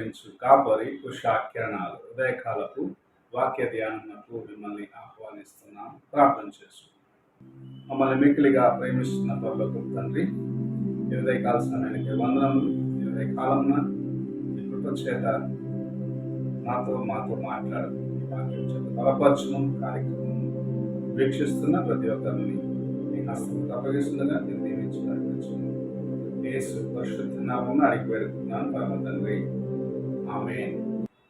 అనుగ్రహించు కాపరి ఉషాకిరణాలు ఉదయకాలపు వాక్య ధ్యానమునకు మిమ్మల్ని ఆహ్వానిస్తున్నాం. ప్రార్థన చేసుకుంటాం. మమ్మల్ని మిక్కిలిగా ప్రేమిస్తున్న పరలోకపు తండ్రి, ఈ ఉదయకాల సమయానికి వందనములు. ఈ ఉదయకాలమున ఈ కృప చేత మాతో మాట్లాడు. ఈ వాక్యం చేత బలపరచును. కార్యక్రమం వీక్షిస్తున్న ప్రతి ఒక్కరిని మీ హస్తములకు అప్పగిస్తుండగా మీరు దీవించు. యేసు పరిశుద్ధ నామమున అడిగి వేడుకుంటున్నాను పరమ తండ్రి, ఆమేన్.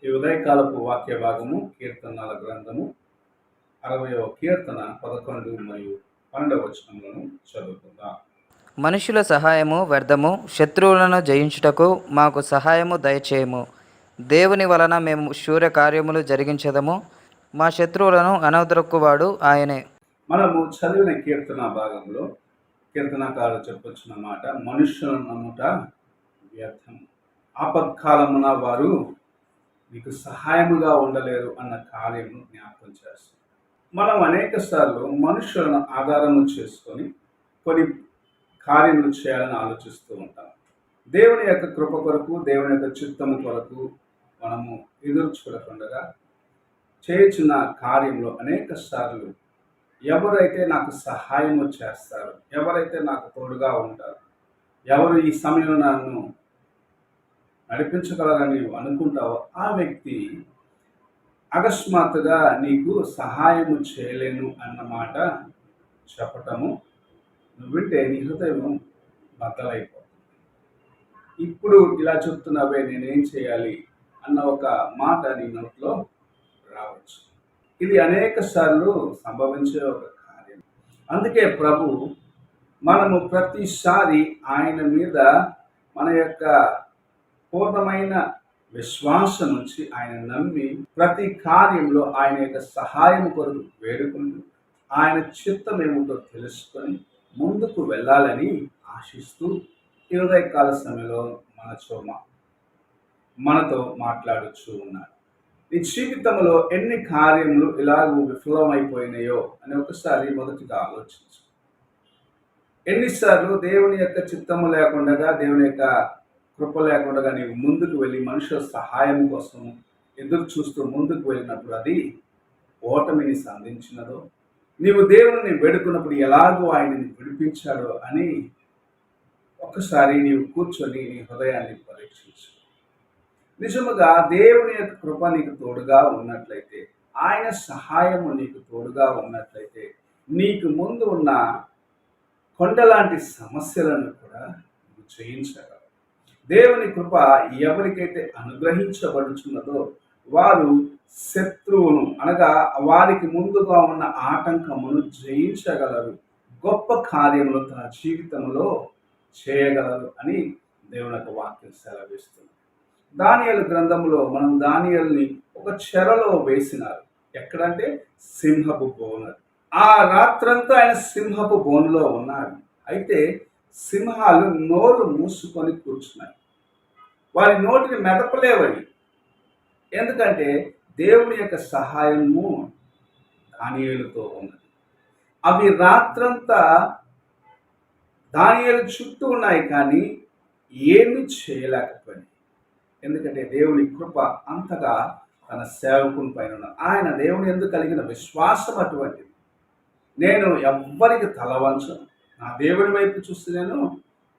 ఈ ఉదయకాలపు వాక్య భాగము కీర్తనల గ్రంథము 60వ కీర్తన 11 మరియు 12వ వచనములను చదువుకుందాం. మనుషుల సహాయము వ్యర్థము, శత్రువులను జయించుటకు మాకు సహాయము దయచేయము. దేవుని వలన మేము శూర కార్యములు జరిగించదము. మా శత్రువులను అనవద్రొక్కువాడు ఆయనే. మనము చదివిన కీర్తన భాగంలో కీర్తనకారులు చెప్పొచ్చిన మాట, మనుషులను నమ్ముట వ్యర్థం, ఆపత్కాలమున వారు మీకు సహాయముగా ఉండలేరు అన్న కార్యము జ్ఞాపకం చేస్తాం. మనం అనేక సార్లు మనుషులను ఆధారము చేసుకొని కొన్ని కార్యములు చేయాలని ఆలోచిస్తూ ఉంటాం. దేవుని యొక్క కృప కొరకు, దేవుని యొక్క చిత్తము కొరకు మనము ఎదురు చూడకుండా చేయుచున్న కార్యంలో అనేక సార్లు ఎవరైతే నాకు సహాయము చేస్తారు, ఎవరైతే నాకు తోడుగా ఉంటారు, ఎవరు ఈ సమయంలో నన్ను నడిపించగలరని నీవు అనుకుంటావో ఆ వ్యక్తి అకస్మాత్తుగా నీకు సహాయము చేయలేను అన్నమాట చెప్పటము నువ్వు వింటే నీ హృదయం బద్దలైపోతుంది. ఇప్పుడు ఇలా చెప్తున్నావే, నేనేం చేయాలి అన్న ఒక మాట నీ నోట్లో రావచ్చు. ఇది అనేక సార్లు సంభవించే ఒక కార్యం. అందుకే ప్రభు మనము ప్రతిసారి ఆయన మీద మన యొక్క పూర్ణమైన విశ్వాసం నుంచి ఆయన నమ్మి ప్రతి కార్యంలో ఆయన యొక్క సహాయం కొరకు వేడుకుంటూ ఆయన చిత్తం ఏమిటో తెలుసుకొని ముందుకు వెళ్ళాలని ఆశిస్తూ ఈ ఉదయకాల సమయంలో మనతో మాట్లాడుచూ ఉన్నాడు. నీ జీవితంలో ఎన్ని కార్యములు ఇలాగూ విఫలమైపోయినాయో అని ఒకసారి మొదటిగా ఆలోచించు. ఎన్నిసార్లు దేవుని యొక్క చిత్తము లేకుండా, దేవుని యొక్క కృప లేకుండా నీవు ముందుకు వెళ్ళి మనుషుల సహాయం కోసం ఎదురు చూస్తూ ముందుకు వెళ్ళినప్పుడు అది ఓటమిని సంధించినదో, నీవు దేవుని వేడుకున్నప్పుడు ఎలాగో ఆయనని విడిపించాడో అని ఒకసారి నీవు కూర్చొని నీ హృదయాన్ని పరీక్షించు. నిజముగా దేవుని యొక్క కృప నీకు తోడుగా ఉన్నట్లయితే, ఆయన సహాయము నీకు తోడుగా ఉన్నట్లయితే, నీకు ముందు ఉన్న కొండలాంటి సమస్యలను కూడా నువ్వు జయించగలవు. దేవుని కృప ఎవరికైతే అనుగ్రహించబడుచున్నదో వారు శత్రువును అనగా వారికి ముందుగా ఉన్న ఆటంకమును జయించగలరు, గొప్ప కార్యములు తన జీవితంలో చేయగలరు అని దేవుని యొక్క వాక్యం సెలవిస్తుంది. దానియేలు గ్రంథంలో మనం దానియేలుని ఒక చెరలో వేసినారు. ఎక్కడంటే సింహపు బోను. ఆ రాత్రంతా ఆయన సింహపు బోనులో ఉన్నాడు. అయితే సింహాలు నోరు మూసుకొని కూర్చున్నాయి. వారి నోటిని మెదపలేవని. ఎందుకంటే దేవుని యొక్క సహాయము దానియేలుతో ఉన్నది. అవి రాత్రంతా దానియేలు చుట్టూ ఉన్నాయి, కానీ ఏమీ చేయలేకపోయింది. ఎందుకంటే దేవుని కృప అంతగా తన సేవకుని పైన ఉన్న ఆయన దేవుని ఎందుకు కలిగిన విశ్వాసం అటువంటిది. నేను ఎవ్వరికి తలవంచను, నా దేవుని వైపు చూసి నేను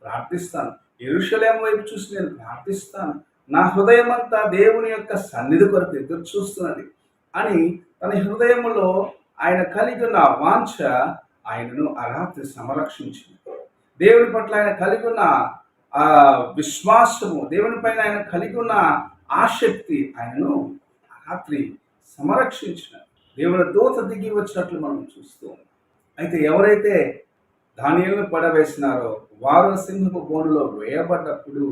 ప్రార్థిస్తాను, యెరూషలేము వైపు చూసి నేను ప్రార్థిస్తాను, నా హృదయం అంతా దేవుని యొక్క సన్నిధి కొరకు ఎదురు చూస్తున్నది అని తన హృదయంలో ఆయన కలిగి ఉన్న వాంఛ ఆయనను ఆ రాత్రి సంరక్షించింది. దేవుని పట్ల ఆయన కలిగి ఉన్న ఆ విశ్వాసము, దేవుని పైన ఆయన కలిగి ఉన్న ఆసక్తి ఆయనను ఆ రాత్రి సంరక్షించిన దేవుని దూత దిగి వచ్చినట్లు మనం చూస్తూ ఉన్నాం. అయితే ఎవరైతే దానియేలును పడవేసినారో వారు సింహపు బోనులో వేయబడ్డప్పుడు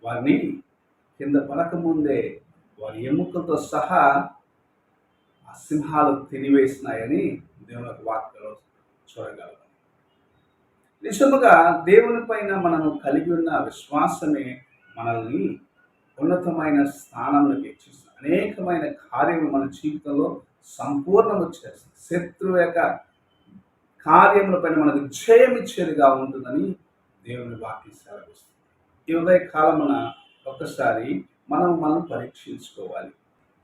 వారిని కింద పడకముందే వారి ఎముకలతో సహా ఆ సింహాలు తినివేసినాయని దేవుని వాక్యలో చూడగలం. నిజముగా దేవుని పైన మనము కలిగి ఉన్న విశ్వాసమే మనల్ని ఉన్నతమైన స్థానంలోకి హెచ్చిస్తుంది. అనేకమైన కార్యములు మన జీవితంలో సంపూర్ణము చేస్తుంది. శత్రువు యొక్క కార్యముల పైన మనకు జయం ఇచ్చేదిగా ఉంటుందని దేవుని వాక్యం సెలవిస్తుంది. ఈ ఉదయ కాలమున ఒక్కసారి మనం పరీక్షించుకోవాలి.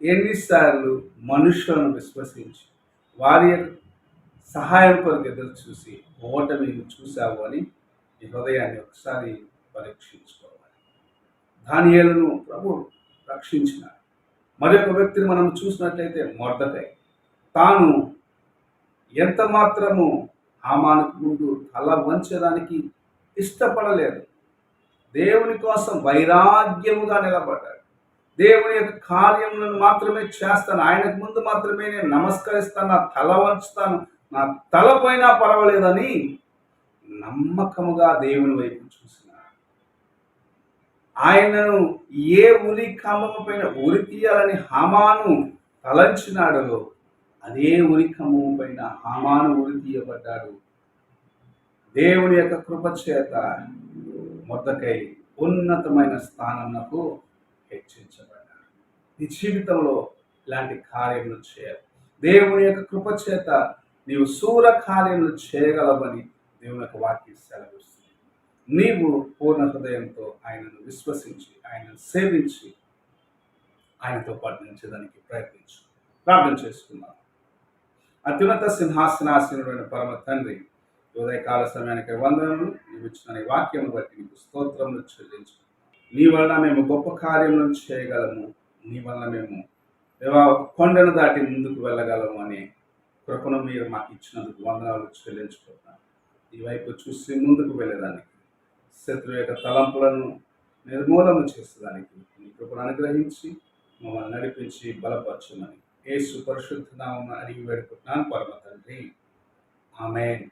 ఎన్నిసార్లు మనుషులను విశ్వసించి వారి యొక్క సహాయం కొరకు ఎదురు చూసి ఓటమిని చూసావు అని ఈ హృదయాన్ని ఒకసారి పరీక్షించుకోవాలి. దానియేలును ప్రభు రక్షించినాడు. మరొక వ్యక్తిని మనం చూసినట్లయితే మొర్దెకై. తాను ఎంత మాత్రము హామానుకు ముందు తల వంచడానికి ఇష్టపడలేదు. దేవుని కోసం వైరాగ్యముగా నిలబడ్డాడు. దేవుని యొక్క కార్యములను మాత్రమే చేస్తాను, ఆయనకు ముందు మాత్రమే నేను నమస్కరిస్తాను, నా తల వంచుతాను, నా తల పోయినా పర్వాలేదని నమ్మకముగా దేవుని వైపు చూసినాడు. ఆయనను ఏ ఉరి కంబము పైన ఉరి తీయాలని హామాను తలంచినాడో అదే ఉరి కంబము పైన హామాను ఉరి తీయబడ్డాడు. దేవుని యొక్క కృప చేత మొర్దెకై ఉన్నతమైన స్థానమునకు హెచ్చించబడ్డాడు. నీ జీవితంలో ఇలాంటి కార్యములు చేయాలి. దేవుని యొక్క కృప చేత నీవు శూర కార్యములు చేయగలవని దేవుని యొక్క వాక్యం సెలవిస్తుంది. నీవు పూర్ణ హృదయంతో ఆయనను విశ్వసించి ఆయనను సేవించి ఆయనతో పాటు నిలిచేదానికి ప్రయత్నించు. ప్రార్థన చేసుకున్నాను. అత్యున్నత సింహాసనాసీనుడైన పరమ తండ్రి, ఉదయకాల సమయానికి వందనములు. నీవు ఇచ్చిన నీ వాక్యం బట్టి నీకు స్తోత్రములు చెల్లించు. నీ వలన మేము గొప్ప కార్యములను చేయగలము. నీ వలన మేము కొండను దాటి ముందుకు వెళ్ళగలము అనే కృపను మీరు మాకు ఇచ్చినందుకు వందనాలు చెల్లించుకుంటున్నాను. ఈ వైపు చూసి ముందుకు వెళ్ళేదానికి, శత్రువు యొక్క తలంపులను నిర్మూలన చేసేదానికి నీ కృపను అనుగ్రహించి మమ్మల్ని నడిపించి బలపరచమని యేసు పరిశుద్ధ నామమున అడిగి వేడుకుంటున్నాను పరమ తండ్రి. ఆమేన్.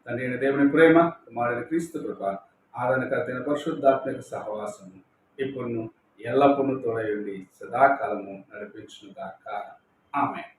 తండ్రి అయిన దేవుని ప్రేమ, కుమారుని క్రీస్తు కృప, ఆదరణకర్తైన పరిశుద్ధాత్మక సహవాసము ఇప్పుడు ఎల్లప్పుడూ తోడయుండి సదాకాలము నడిపించును గాక. ఆమేన్.